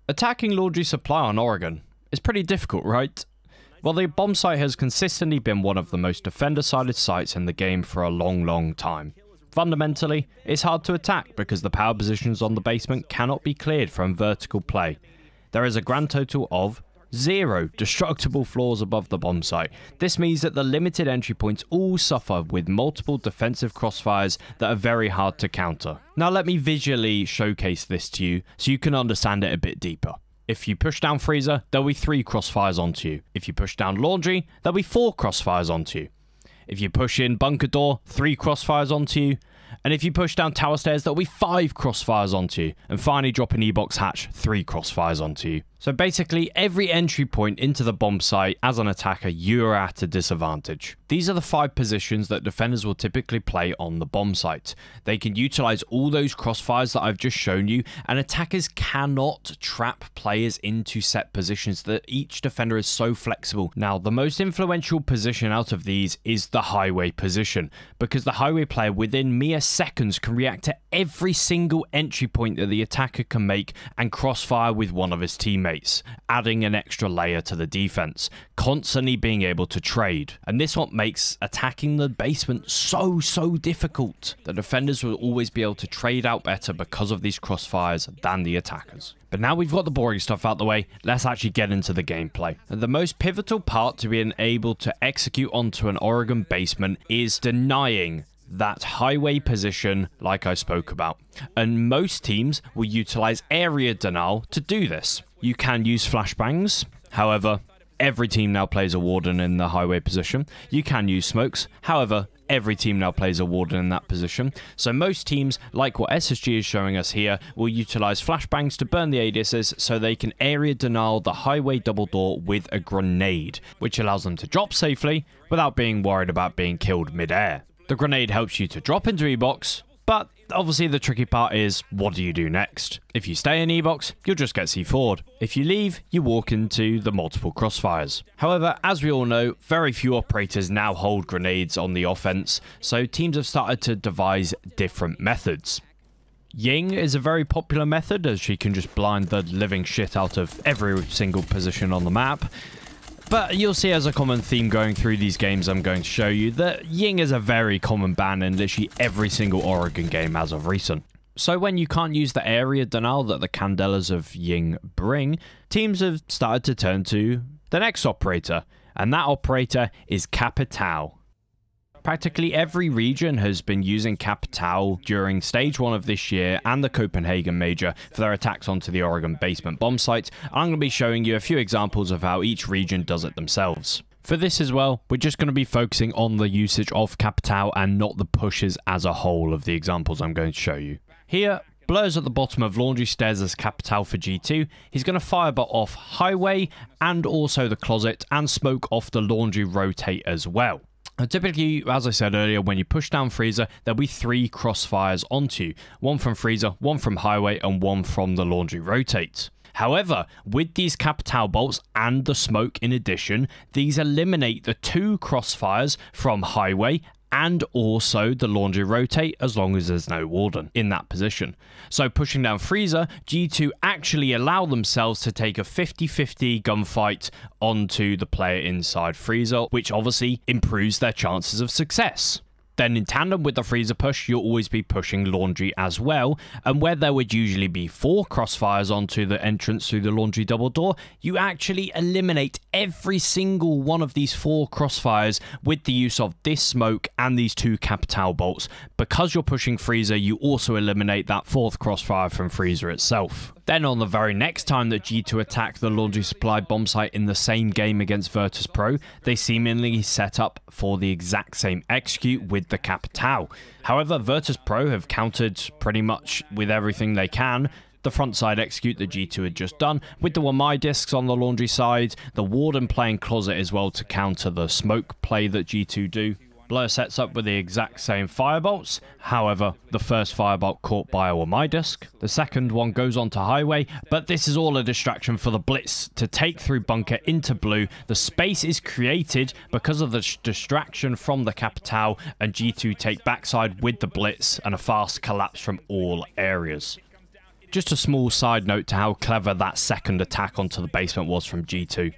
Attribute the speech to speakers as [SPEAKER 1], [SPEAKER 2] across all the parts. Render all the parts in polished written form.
[SPEAKER 1] Attacking laundry supply on Oregon is pretty difficult, right? Well, the bomb site has consistently been one of the most defender-sided sites in the game for a long time. Fundamentally, it's hard to attack because the power positions on the basement cannot be cleared from vertical play. There is a grand total of 0 destructible floors above the bomb site. This means that the limited entry points all suffer with multiple defensive crossfires that are very hard to counter. Now let me visually showcase this to you so you can understand it a bit deeper. If you push down freezer, there'll be 3 crossfires onto you. If you push down laundry, there'll be 4 crossfires onto you. If you push in bunker door, 3 crossfires onto you. And if you push down tower stairs, there'll be 5 crossfires onto you. And finally, drop an E-box hatch, 3 crossfires onto you. So basically, every entry point into the bomb site, as an attacker, you're at a disadvantage. These are the 5 positions that defenders will typically play on the bomb site. They can utilize all those crossfires that I've just shown you, and attackers cannot trap players into set positions that each defender is so flexible. Now, the most influential position out of these is the highway position, because the highway player within mere seconds can react to every single entry point that the attacker can make and crossfire with one of his teammates, adding an extra layer to the defense, constantly being able to trade. And this what makes attacking the basement so difficult. The defenders will always be able to trade out better because of these crossfires than the attackers. But now we've got the boring stuff out the way, let's actually get into the gameplay. And the most pivotal part to being able to execute onto an Oregon basement is denying that highway position like I spoke about. And most teams will utilize area denial to do this. You can use flashbangs, however, every team now plays a warden in the highway position. You can use smokes, however, every team now plays a warden in that position. So most teams, like what SSG is showing us here, will utilize flashbangs to burn the ADSs so they can area denial the highway double door with a grenade, which allows them to drop safely without being worried about being killed mid-air. The grenade helps you to drop into E-box, but obviously the tricky part is, what do you do next? If you stay in E-box, you'll just get C4'd. If you leave, you walk into the multiple crossfires. However, as we all know, very few operators now hold grenades on the offense, so teams have started to devise different methods. Ying is a very popular method, as she can just blind the living shit out of every single position on the map. But you'll see as a common theme going through these games I'm going to show you that Ying is a very common ban in literally every single Oregon game as of recent. So when you can't use the area denial that the Candelas of Ying bring, teams have started to turn to the next operator, and that operator is Capitao. Practically every region has been using Capitao during stage 1 of this year and the Copenhagen Major for their attacks onto the Oregon basement bomb site. I'm going to be showing you a few examples of how each region does it themselves. For this as well, we're just going to be focusing on the usage of Capitao and not the pushes as a whole of the examples I'm going to show you. Here, Blur's at the bottom of laundry stairs as Capitao for G2. He's going to firebot off highway and also the closet and smoke off the laundry rotate as well. Typically, as I said earlier, when you push down freezer, there'll be 3 crossfires onto you. 1 from freezer, 1 from highway, and 1 from the laundry rotate. However, with these Capitao bolts and the smoke in addition, these eliminate the 2 crossfires from highway and also the laundry rotate as long as there's no warden in that position. So pushing down freezer, G2 actually allow themselves to take a 50-50 gunfight onto the player inside freezer, which obviously improves their chances of success. Then in tandem with the freezer push, you'll always be pushing laundry as well, and where there would usually be 4 crossfires onto the entrance through the laundry double door, you actually eliminate every single one of these 4 crossfires with the use of this smoke and these 2 Capitao bolts. Because you're pushing freezer, you also eliminate that 4th crossfire from freezer itself. Then on the very next time that G2 attack the laundry supply bomb site in the same game against Virtus.pro, they seemingly set up for the exact same execute with the Capitao. However, Virtus.pro have countered pretty much with everything they can. The front side execute that G2 had just done, with the 1My discs on the laundry side, the warden playing closet as well to counter the smoke play that G2 do. Blur sets up with the exact same firebolts, however, the first firebolt caught by a 1My disc. The second one goes on to highway, but this is all a distraction for the blitz to take through bunker into blue. The space is created because of the distraction from the Capitao, and G2 take backside with the blitz and a fast collapse from all areas. Just a small side note to how clever that second attack onto the basement was from G2.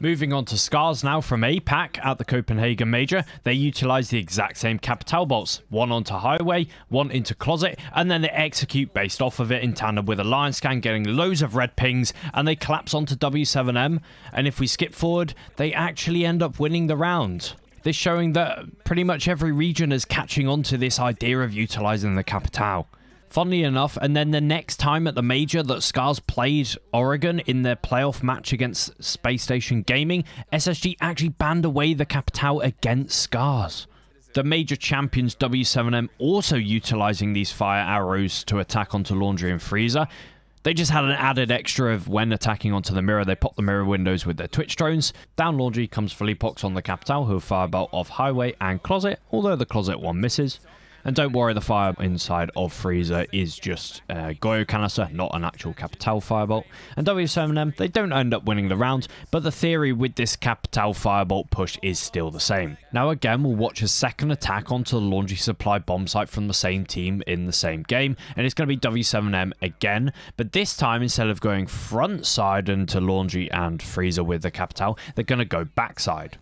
[SPEAKER 1] Moving on to Scarz now from APAC at the Copenhagen Major. They utilize the exact same Capitao bolts. One onto highway, one into closet, and then they execute based off of it in tandem with a line scan, getting loads of red pings, and they collapse onto W7M. And if we skip forward, they actually end up winning the round. This showing that pretty much every region is catching on to this idea of utilizing the Capitao. Funnily enough, and then the next time at the Major that Scarz played Oregon in their playoff match against Space Station Gaming, SSG actually banned away the Capitao against Scarz. The Major champions W7M also utilizing these fire arrows to attack onto Laundry and Freezer. They just had an added extra of when attacking onto the mirror, they pop the mirror windows with their Twitch drones. Down Laundry comes Philippox on the Capitao, who firebolt off highway and closet, although the closet one misses. And don't worry, the fire inside of Freezer is just a Goyo canister, not an actual Capitao firebolt. And W7M, they don't end up winning the round, but the theory with this Capitao firebolt push is still the same. Now again, we'll watch a second attack onto the laundry supply bomb site from the same team in the same game, and it's going to be W7M again, but this time instead of going front side into laundry and Freezer with the Capitao, they're going to go backside.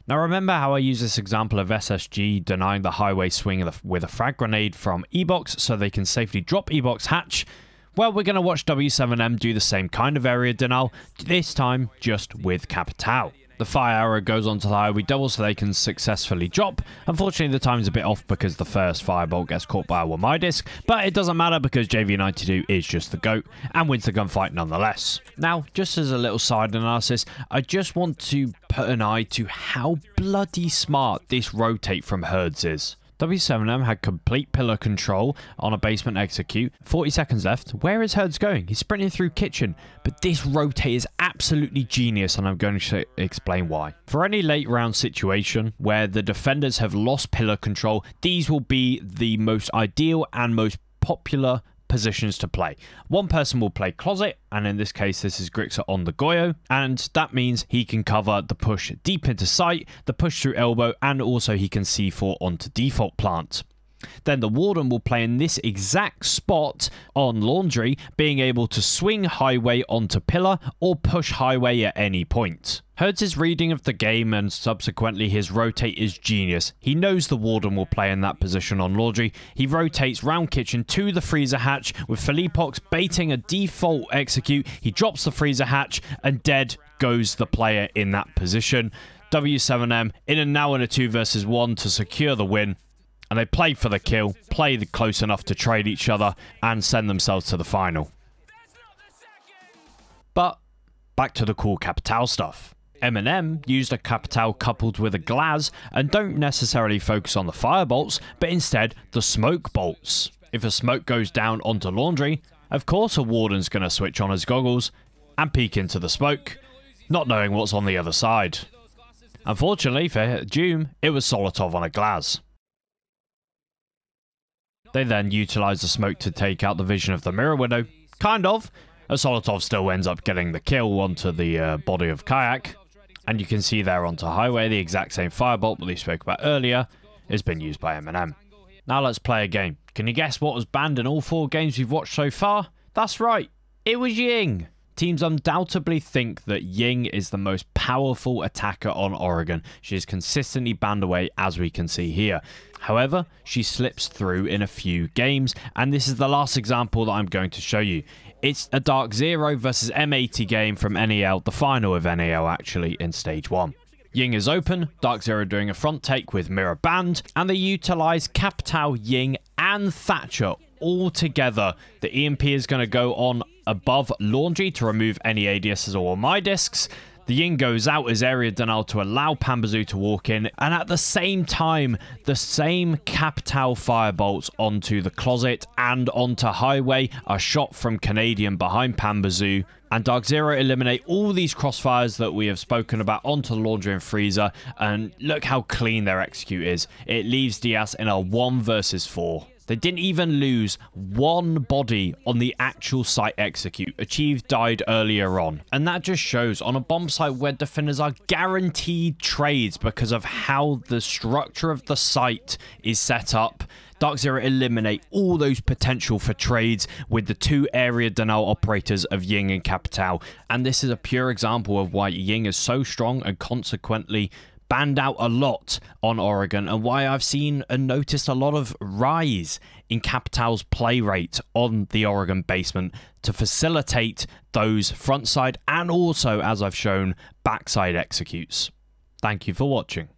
[SPEAKER 1] Now remember how I used this example of SSG denying the highway swing with a frag grenade from E-Box so they can safely drop E-Box hatch? Well, we're going to watch W7M do the same kind of area denial, this time just with Capitao. The fire arrow goes onto the highway double so they can successfully drop. Unfortunately, the time's a bit off because the first firebolt gets caught by our My Disc, but it doesn't matter because JV92 is just the GOAT and wins the gunfight nonetheless. Now, just as a little side analysis, I just want to put an eye to how bloody smart this rotate from HerdsZ is. W7M had complete pillar control on a basement execute. 40 seconds left. Where is HerdsZ going? He's sprinting through kitchen. But this rotate is absolutely genius, and I'm going to explain why. For any late round situation where the defenders have lost pillar control, these will be the most ideal and most popular positions to play. One person will play closet, and in this case this is Grixer on the Goyo, and that means he can cover the push deep into site, the push through elbow, and also he can C4 onto default plant. Then the Warden will play in this exact spot on Laundry, being able to swing highway onto pillar or push highway at any point. HerdsZ's reading of the game and subsequently his rotate is genius. He knows the Warden will play in that position on Laundry. He rotates round kitchen to the freezer hatch with Philippox baiting a default execute. He drops the freezer hatch and dead goes the player in that position. W7M in a now in a 2 versus 1 to secure the win. And they play for the kill, play close enough to trade each other, and send themselves to the final. But back to the cool Capitao stuff. MNM used a Capitao coupled with a Glaz, and don't necessarily focus on the firebolts, but instead the smoke bolts. If a smoke goes down onto Laundry, of course a Warden's going to switch on his goggles and peek into the smoke, not knowing what's on the other side. Unfortunately for Doom, it was Solotov on a Glaz. They then utilize the smoke to take out the vision of the mirror window. Kind of. As Solotov still ends up getting the kill onto the body of Kayak. And you can see there onto highway, the exact same firebolt that we spoke about earlier has been used by MNM. Now let's play a game. Can you guess what was banned in all 4 games we've watched so far? That's right. It was Ying. Teams undoubtedly think that Ying is the most powerful attacker on Oregon. She is consistently banned away, as we can see here. However, she slips through in a few games, and this is the last example that I'm going to show you. It's a DarkZero versus M80 game from NEL, the final of NEL actually, in Stage 1. Ying is open, DarkZero doing a front take with mirror band, and they utilize Capitao, Ying, and Thatcher all together. The EMP is going to go on above Laundry to remove any ADSs or My Discs. The Ying goes out as area denial to allow Pambazoo to walk in, and at the same time, the same Capitao firebolts onto the closet and onto highway are shot from Canadian behind Pambazoo, and DarkZero eliminate all these crossfires that we have spoken about onto Laundry and Freezer, and look how clean their execute is. It leaves Diaz in a 1 versus 4. They didn't even lose one body on the actual site execute. Achieved died earlier on. And that just shows on a bomb site where defenders are guaranteed trades because of how the structure of the site is set up. DarkZero eliminate all those potential for trades with the two area denial operators of Ying and Capitao, and this is a pure example of why Ying is so strong and consequently banned out a lot on Oregon, and why I've seen and noticed a lot of rise in Capitao's play rate on the Oregon basement to facilitate those frontside and also, as I've shown, backside executes. Thank you for watching.